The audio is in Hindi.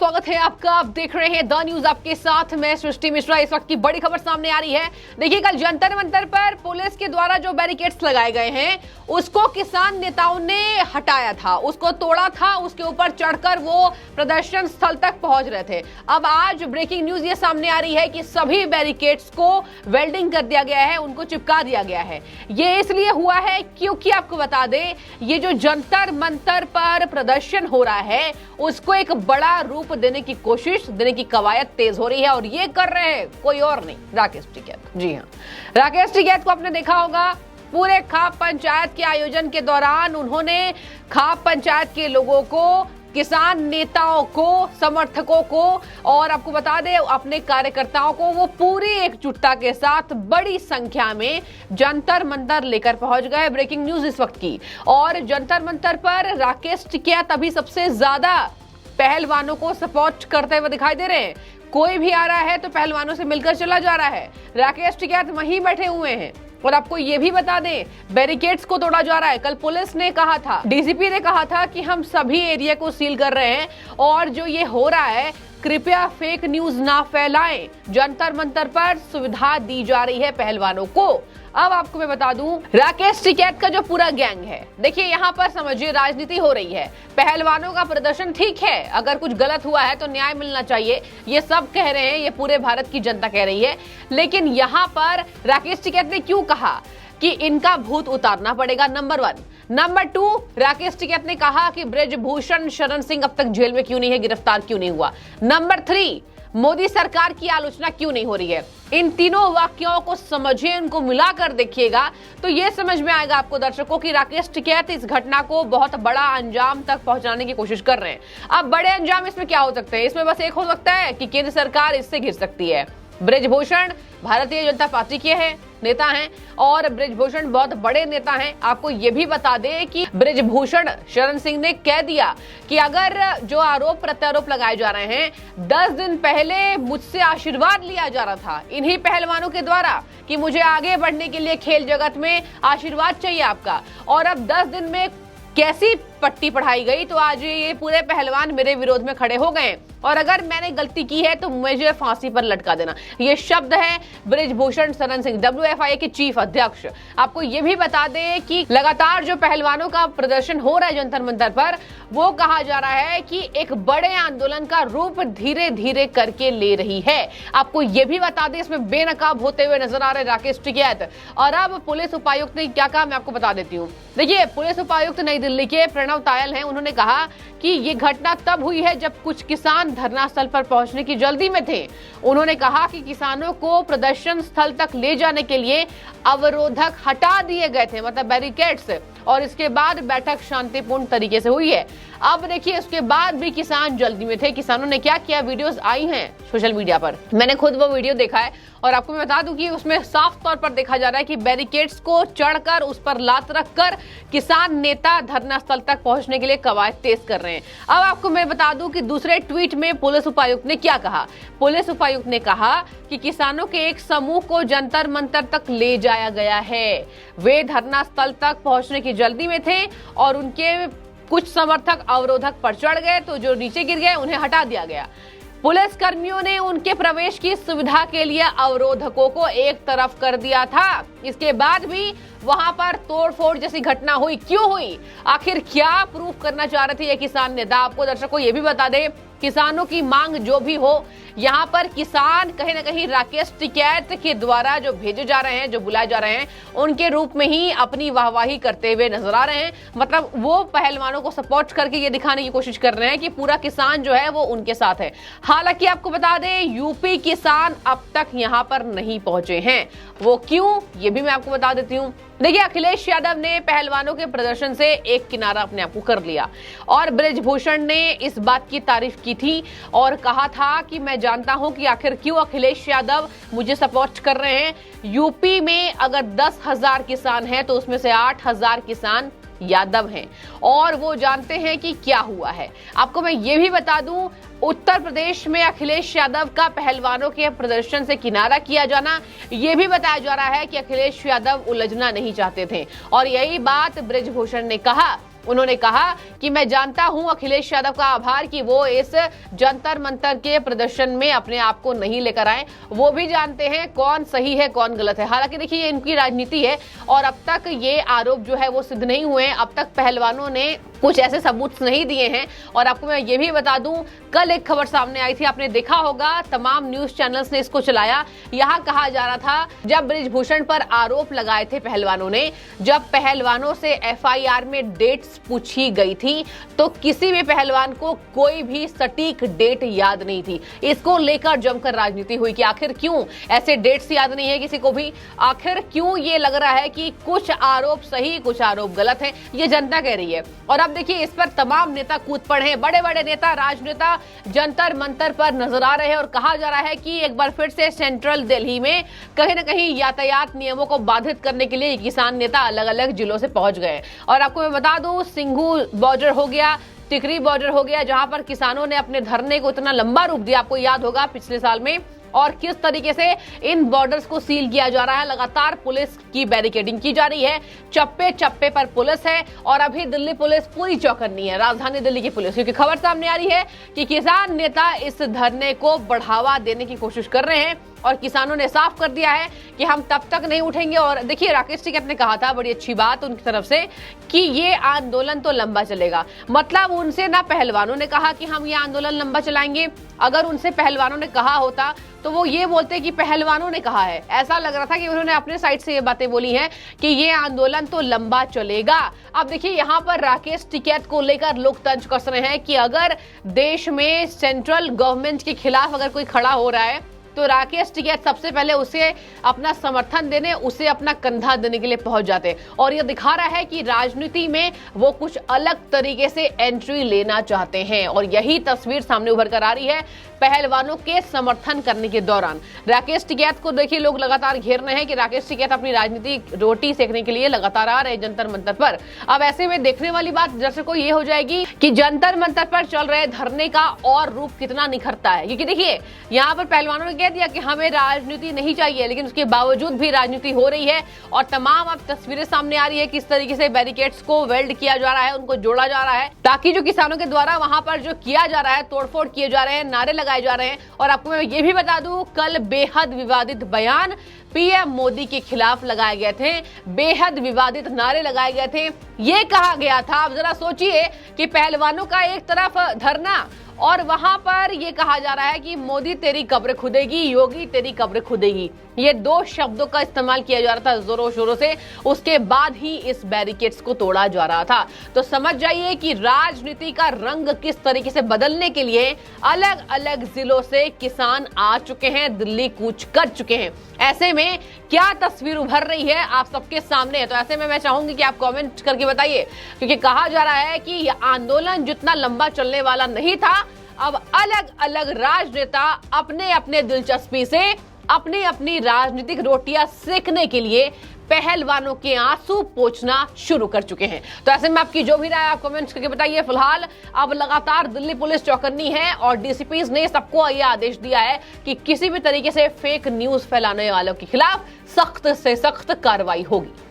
स्वागत है आपका। आप देख रहे हैं द न्यूज, आपके साथ मैं सृष्टि मिश्रा। इस वक्त की बड़ी खबर सामने आ रही है। देखिए, कल जंतर मंतर पर पुलिस के द्वारा जो बैरिकेड्स लगाए गए हैं उसको किसान नेताओं ने हटाया था, उसको तोड़ा था, उसके ऊपर चढ़कर वो प्रदर्शन स्थल तक पहुंच रहे थे। अब आज ब्रेकिंग न्यूज ये सामने आ रही है कि सभी बैरिकेड्स को वेल्डिंग कर दिया गया है, उनको चिपका दिया गया है। ये इसलिए हुआ है क्योंकि आपको बता दें, ये जो जंतर मंतर पर प्रदर्शन हो रहा है उसको एक बड़ा रूप देने की कोशिश, देने की कवायद तेज हो रही है। और ये कर रहे हैं कोई और नहीं, राकेश टिकैत। जी हाँ, राकेश टिकैत को आपने देखा होगा, पूरे खाप पंचायत के आयोजन के दौरान उन्होंने खाप पंचायत के लोगों को, किसान नेताओं को, समर्थकों को और आपको बता दें अपने कार्यकर्ताओं को वो पूरी एकजुटता के साथ बड़ी संख्या में जंतर मंतर लेकर पहुंच गए। ब्रेकिंग न्यूज इस वक्त की। और जंतर मंतर पर राकेश टिकैत अभी सबसे ज्यादा पहलवानों को सपोर्ट करते हुए दिखाई दे रहे हैं। कोई भी आ रहा है तो पहलवानों से मिलकर चला जा रहा है। राकेश टिकैत वहीं बैठे हुए हैं। और आपको ये भी बता दें, बैरिकेड्स को तोड़ा जा रहा है। कल पुलिस ने कहा था, डीसीपी ने कहा था कि हम सभी एरिया को सील कर रहे हैं और जो ये हो रहा है कृपया फेक न्यूज ना फैलाएं। जंतर मंतर पर सुविधा दी जा रही है पहलवानों को। अब आपको मैं बता दूं, राकेश टिकैत का जो पूरा गैंग है, देखिए यहाँ पर समझिए राजनीति हो रही है। पहलवानों का प्रदर्शन ठीक है, अगर कुछ गलत हुआ है तो न्याय मिलना चाहिए, ये सब कह रहे हैं, ये पूरे भारत की जनता कह रही है। लेकिन यहाँ पर राकेश टिकैत ने क्यों कहा कि इनका भूत उतारना पड़ेगा, नंबर 1। नंबर 2, राकेश टिकैत ने कहा कि ब्रजभूषण शरण सिंह अब तक जेल में क्यों नहीं है, गिरफ्तार क्यों नहीं हुआ। नंबर 3, मोदी सरकार की आलोचना क्यों नहीं हो रही है। इन तीनों वाक्यों को समझिए, इनको मिलाकर देखिएगा तो ये समझ में आएगा आपको दर्शकों कि राकेश टिकैत इस घटना को बहुत बड़ा अंजाम तक पहुंचाने की कोशिश कर रहे हैं। अब बड़े अंजाम इसमें क्या हो सकते हैं? इसमें बस एक हो सकता है कि केंद्र सरकार इससे घिर सकती है। ब्रजभूषण भारतीय जनता पार्टी के हैं, नेता हैं और ब्रजभूषण बहुत बड़े नेता हैं। आपको ये भी बता दें कि ब्रजभूषण शरण सिंह ने कह दिया कि अगर जो आरोप प्रत्यारोप लगाए जा रहे हैं, 10 दिन पहले मुझसे आशीर्वाद लिया जा रहा था इन्हीं पहलवानों के द्वारा कि मुझे आगे बढ़ने के लिए खेल जगत में आशीर्वाद चाहिए आपका, और अब 10 दिन में कैसी पट्टी पढ़ाई गई तो आज ये पूरे पहलवान मेरे विरोध में खड़े हो गए और अगर मैंने गलती की है तो मुझे फांसी पर लटका देना। ये शब्द है ब्रजभूषण शरण सिंह, WFIA के चीफ अध्यक्ष। आपको ये भी बता दें कि लगातार जो पहलवानों का प्रदर्शन हो रहा है जंतर मंतर पर, वो कहा जा रहा है कि एक बड़े आंदोलन का रूप धीरे धीरे करके ले रही है। आपको ये भी बता दें, इसमें बेनकाब होते हुए नजर आ रहे राकेश टिकैत। और अब पुलिस उपायुक्त ने क्या कहा मैं आपको बता देती हूँ। देखिए, पुलिस उपायुक्त नई दिल्ली के प्रणव तायल हैं। उन्होंने कहा कि ये घटना तब हुई है जब कुछ किसान धरना स्थल पर पहुंचने की जल्दी में थे। उन्होंने कहा कि किसानों को प्रदर्शन स्थल तक ले जाने के लिए अवरोधक हटा दिए गए थे, मतलब बैरिकेड्स, और इसके बाद बैठक शांतिपूर्ण तरीके से हुई है। अब देखिए, उसके बाद भी किसान जल्दी में थे। किसानों ने क्या किया, वीडियोस आई हैं सोशल मीडिया पर, मैंने खुद वो वीडियो देखा है और आपको मैं बता दूं कि उसमें साफ तौर पर देखा जा रहा है कि बैरिकेड्स को चढ़कर उस पर लात रखकर किसान नेता धरना स्थल तक पहुंचने के लिए कवायद तेज कर रहे हैं। अब आपको मैं बता दूं कि दूसरे ट्वीट में पुलिस उपायुक्त ने क्या कहा। पुलिस उपायुक्त ने कहा कि किसानों के एक समूह को जंतर मंतर तक ले जाया गया है। वे धरना स्थल तक पहुंचने की जल्दी में थे और उनके कुछ समर्थक अवरोधक पर चढ़ गए तो जो नीचे गिर गए उन्हें हटा दिया गया। पुलिस कर्मियों ने उनके प्रवेश की सुविधा के लिए अवरोधकों को एक तरफ कर दिया था। इसके बाद भी वहां पर तोड़फोड़ जैसी घटना हुई, क्यों हुई, आखिर क्या प्रूफ करना चाह रहे थे ये किसान नेता। आपको दर्शकों ये भी बता दें, किसानों की मांग जो भी हो, यहाँ पर किसान कहीं ना कहीं राकेश टिकैत के द्वारा जो भेजे जा रहे हैं, जो बुलाए जा रहे हैं, उनके रूप में ही अपनी वाहवाही करते हुए नजर आ रहे हैं। मतलब वो पहलवानों को सपोर्ट करके ये दिखाने की कोशिश कर रहे हैं कि पूरा किसान जो है वो उनके साथ है। हालांकि आपको बता दें, यूपी किसान अब तक यहाँ पर नहीं पहुंचे हैं। वो क्यों, ये भी मैं आपको बता देती हूँ। देखिए, अखिलेश यादव ने पहलवानों के प्रदर्शन से एक किनारा अपने आप को कर लिया और ब्रजभूषण ने इस बात की तारीफ की थी और कहा था कि मैं जानता हूं कि आखिर क्यों अखिलेश यादव मुझे सपोर्ट कर रहे हैं। यूपी में अगर 10,000 किसान हैं तो उसमें से 8,000 किसान यादव हैं और वो जानते हैं कि क्या हुआ है। आपको मैं ये भी बता दूं, उत्तर प्रदेश में अखिलेश यादव का पहलवानों के प्रदर्शन से किनारा किया जाना, यह भी बताया जा रहा है कि अखिलेश यादव उलझना नहीं चाहते थे और यही बात ब्रजभूषण ने कहा उन्होंने कहा कि मैं जानता हूं अखिलेश यादव का आभार कि वो इस जंतर मंतर के प्रदर्शन में अपने आप को नहीं लेकर आए। वो भी जानते हैं कौन सही है कौन गलत है। हालांकि देखिए ये इनकी राजनीति है और अब तक ये आरोप जो है वो सिद्ध नहीं हुए हैं। अब तक पहलवानों ने कुछ ऐसे सबूत नहीं दिए हैं। और आपको मैं ये भी बता दूं, कल एक खबर सामने आई थी, आपने देखा होगा, तमाम न्यूज चैनल्स ने इसको चलाया। यहाँ कहा जा रहा था जब बृजभूषण पर आरोप लगाए थे पहलवानों ने, जब पहलवानों से एफआईआर में डेट्स पूछी गई थी तो किसी भी पहलवान को कोई भी सटीक डेट याद नहीं थी। इसको लेकर जमकर राजनीति हुई कि आखिर क्यों ऐसे डेट्स याद नहीं है किसी को भी, आखिर क्यों ये लग रहा है कि कुछ आरोप सही कुछ आरोप गलत है, ये जनता कह रही है। और अब देखिए इस पर तमाम नेता कूद पड़े हैं, बड़े बड़े नेता राजनेता जंतर मंतर पर नजर आ रहे हैं और कहा जा रहा है कि एक बार फिर से सेंट्रल दिल्ली में कहीं ना कहीं यातायात नियमों को बाधित करने के लिए किसान नेता अलग अलग जिलों से पहुंच गए। और आपको मैं बता दूं, सिंघू बॉर्डर हो गया, टिकरी बॉर्डर हो गया, जहां पर किसानों ने अपने धरने को इतना लंबा रूप दिया, आपको याद होगा पिछले साल में, और किस तरीके से इन बॉर्डर्स को सील किया जा रहा है। लगातार पुलिस की बैरिकेडिंग की जा रही है, चप्पे चप्पे पर पुलिस है और अभी दिल्ली पुलिस पूरी चौकन्नी है, राजधानी दिल्ली की पुलिस, क्योंकि खबर सामने आ रही है कि किसान नेता इस धरने को बढ़ावा देने की कोशिश कर रहे हैं और किसानों ने साफ कर दिया है कि हम तब तक नहीं उठेंगे। और देखिए राकेश टिकैत ने कहा था, बड़ी अच्छी बात उनकी तरफ से, कि ये आंदोलन तो लंबा चलेगा। मतलब उनसे ना पहलवानों ने कहा कि हम ये आंदोलन लंबा चलाएंगे, अगर उनसे पहलवानों ने कहा होता तो वो ये बोलते कि पहलवानों ने कहा है। ऐसा लग रहा था कि उन्होंने अपने साइड से ये बातें बोली हैं कि ये आंदोलन तो लंबा चलेगा। अब देखिए यहाँ पर राकेश टिकैत को लेकर लोग तंज कस रहे हैं कि अगर देश में सेंट्रल गवर्नमेंट के खिलाफ अगर कोई खड़ा हो रहा है तो राकेश टिकैत सबसे पहले उसे अपना समर्थन देने, उसे अपना कंधा देने के लिए पहुंच जाते। और यह दिखा रहा है कि राजनीति में वो कुछ अलग तरीके से एंट्री लेना चाहते हैं और यही तस्वीर सामने उभर कर आ रही है पहलवानों के समर्थन करने के दौरान। राकेश टिकैत को देखिए लोग लगातार घेर रहे हैं कि राकेश टिकैत अपनी राजनीति रोटी सेकने के लिए लगातार आ रहे हैं जंतर मंतर पर। अब ऐसे में देखने वाली बात दर्शकों ये हो जाएगी कि जंतर मंतर पर चल रहे धरने का और रूप कितना निखरता है, क्योंकि देखिए यहाँ पर पहलवानों ने कह दिया कि हमें राजनीति नहीं चाहिए, लेकिन उसके बावजूद भी राजनीति हो रही है और तमाम अब तस्वीरें सामने आ रही है किस तरीके से बैरिकेड्स को वेल्ड किया जा रहा है, उनको जोड़ा जा रहा है, ताकि जो किसानों के द्वारा वहां पर जो किया जा रहा है, तोड़फोड़ किए जा रहे हैं, नारे लगाए जा रहे हैं। और आपको मैं ये भी बता दूं, कल बेहद विवादित बयान पीएम मोदी के खिलाफ लगाए गए थे, बेहद विवादित नारे लगाए गए थे। ये कहा गया था, अब जरा सोचिए कि पहलवानों का एक तरफ धरना और वहां पर यह कहा जा रहा है कि मोदी तेरी कब्र खुदेगी, योगी तेरी कब्र खुदेगी। ये दो शब्दों का इस्तेमाल किया जा रहा था जोरों शोरों से, उसके बाद ही इस बैरिकेड्स को तोड़ा जा रहा था। तो समझ जाइए कि राजनीति का रंग किस तरीके से बदलने के लिए अलग अलग जिलों से किसान आ चुके हैं, दिल्ली कूच कर चुके हैं। ऐसे में क्या तस्वीर उभर रही है आप सबके सामने, तो ऐसे में मैं चाहूंगी कि आप कमेंट करके बताइए, क्योंकि कहा जा रहा है कि यह आंदोलन जितना लंबा चलने वाला नहीं था, अब अलग अलग राजनेता अपने अपने दिलचस्पी से अपनी अपनी राजनीतिक रोटियां सेकने के लिए पहलवानों के आंसू पोंछना शुरू कर चुके हैं। तो ऐसे में आपकी जो भी राय आप कमेंट्स करके बताइए। फिलहाल अब लगातार दिल्ली पुलिस चौकन्नी है और डीसीपीज ने सबको यह आदेश दिया है कि किसी भी तरीके से फेक न्यूज फैलाने वालों के खिलाफ सख्त से सख्त कार्रवाई होगी।